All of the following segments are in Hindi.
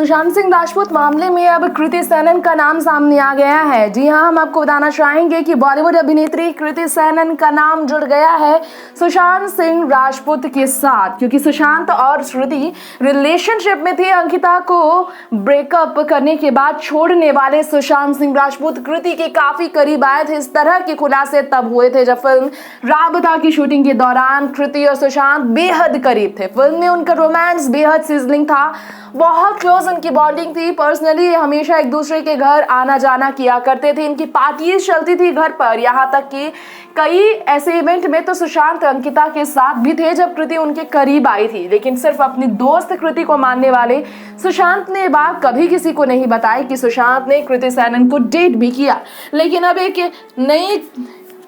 सुशांत सिंह राजपूत मामले में अब कृति सेनन का नाम सामने आ गया है। जी हां, हम आपको बताना चाहेंगे कि बॉलीवुड अभिनेत्री कृति सेनन का नाम जुड़ गया है सुशांत सिंह राजपूत के साथ, क्योंकि सुशांत और श्रुति रिलेशनशिप में थे। अंकिता को ब्रेकअप करने के बाद छोड़ने वाले सुशांत सिंह राजपूत कृति के काफी करीब आए थे। इस तरह के खुलासे तब हुए थे जब फिल्म राबता की शूटिंग के दौरान कृति और सुशांत बेहद करीब थे। फिल्म में उनका रोमांस बेहद सिजलिंग था, बहुत क्लोज उनकी बॉन्डिंग थी। पर्सनली हमेशा एक दूसरे के घर आना जाना किया करते थे। इनकी पार्टीज चलती थी घर पर, यहाँ तक कि कई ऐसे इवेंट में तो सुशांत अंकिता के साथ भी थे जब कृति उनके करीब आई थी। लेकिन सिर्फ अपनी दोस्त कृति को मानने वाले सुशांत ने बात कभी किसी को नहीं बताई कि सुशांत ने कृति सेनन को डेट भी किया। लेकिन अब एक नई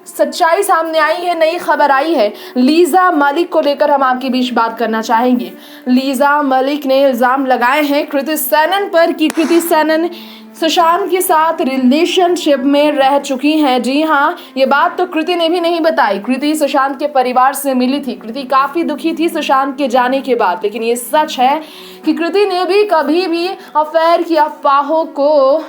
सच्चाई सामने आई है, नई खबर आई है लीजा मलिक को लेकर हम आपके बीच बात करना चाहेंगे। लीजा मलिक ने इल्जाम लगाए हैं कृति सेनन पर कि कृति सेनन सुशांत के साथ रिलेशनशिप में रह चुकी हैं। जी हाँ, ये बात तो कृति ने भी नहीं बताई। कृति सुशांत के परिवार से मिली थी। कृति काफी दुखी थी सुशांत के जाने के बाद, लेकिन ये सच है कि कृति ने भी कभी भी अफेयर की अफवाहों को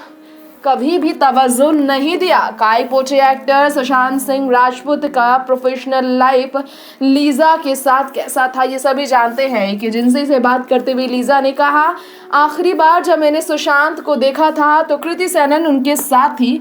कभी भी तवज्जो नहीं दिया। काई पोचे एक्टर सुशांत सिंह राजपूत का प्रोफेशनल लाइफ लीजा के साथ कैसा था ये सभी जानते हैं। एक एजेंसी से बात करते हुए लीजा ने कहा, आखिरी बार जब मैंने सुशांत को देखा था तो कृति सेनन उनके साथ थी।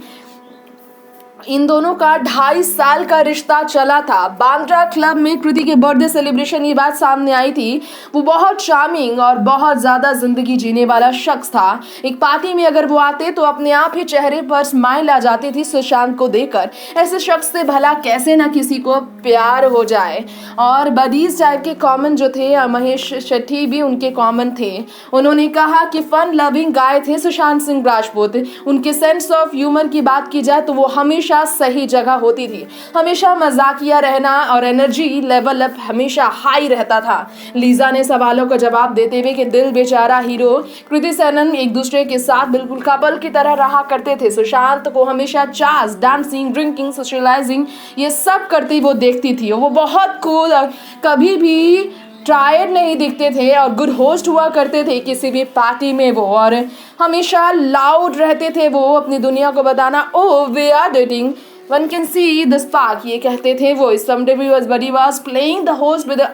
इन दोनों का 2.5 साल का रिश्ता चला था। बांद्रा क्लब में कृति के बर्थडे सेलिब्रेशन ये बात सामने आई थी। वो बहुत चार्मिंग और बहुत ज्यादा जिंदगी जीने वाला शख्स था। एक पार्टी में अगर वो आते तो अपने आप ही चेहरे पर स्माइल आ जाती थी सुशांत को देखकर। ऐसे शख्स से भला कैसे ना किसी को प्यार हो जाए। और बडीज टाइप के कॉमन जो थे, महेश शेट्टी भी उनके कॉमन थे। उन्होंने कहा कि फन लविंग गाय थे सुशांत सिंह राजपूत। उनके सेंस ऑफ ह्यूमर की बात की जाए तो वो हमेशा सही जगह होती थी। हमेशा मजाकिया रहना और एनर्जी लेवल अप हमेशा हाई रहता था। लीजा ने सवालों का जवाब देते हुए कि दिल बेचारा हीरो कृति सेनन एक दूसरे के साथ बिल्कुल कपल की तरह रहा करते थे। सुशांत को हमेशा चास, डांसिंग, ड्रिंकिंग, सोशलाइजिंग ये सब करती वो देखती थी। वो बहुत कूल, कभी भी टायर्ड नहीं दिखते थे और गुड होस्ट हुआ करते थे किसी भी पार्टी में वो, और हमेशा लाउड रहते थे वो अपनी दुनिया को बताना, oh we are dating, one can see the spark, ये कहते थे वो। Someday but he was playing the host with the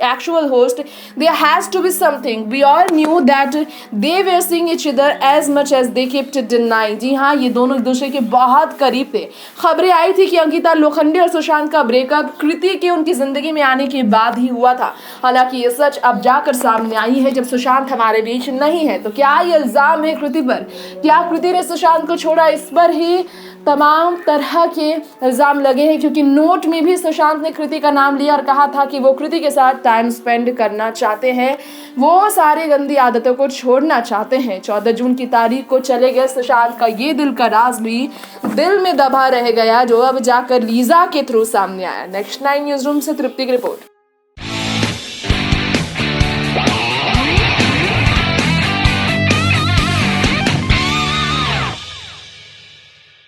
actual host. There has to be something. We all knew that they were seeing each other as much as they kept denying. जी हाँ, ये दोनों एक दूसरे के बहुत करीब थे। खबरें आई थी कि अंकिता लोखंडे और सुशांत का ब्रेकअप कृति के उनकी जिंदगी में आने के बाद ही हुआ था। हालांकि ये सच अब जाकर सामने आई है जब सुशांत हमारे बीच नहीं है। तो क्या ये इल्जाम है कृति पर? क्या कृति ने सुशांत को छोड़ा? इस पर ही तमाम तरह के इल्जाम लगे हैं, क्योंकि नोट में भी सुशांत ने कृति का नाम लिया और कहा था कि वो कृति के साथ टाइम स्पेंड करना चाहते हैं, वो सारी गंदी आदतों को छोड़ना चाहते हैं। 14 जून की तारीख को चले गए सुशांत का ये दिल का राज भी दिल में दबा रह गया, जो अब जाकर लीजा के थ्रू सामने आया। नेक्स्ट 9 न्यूज रूम से तृप्ति की रिपोर्ट।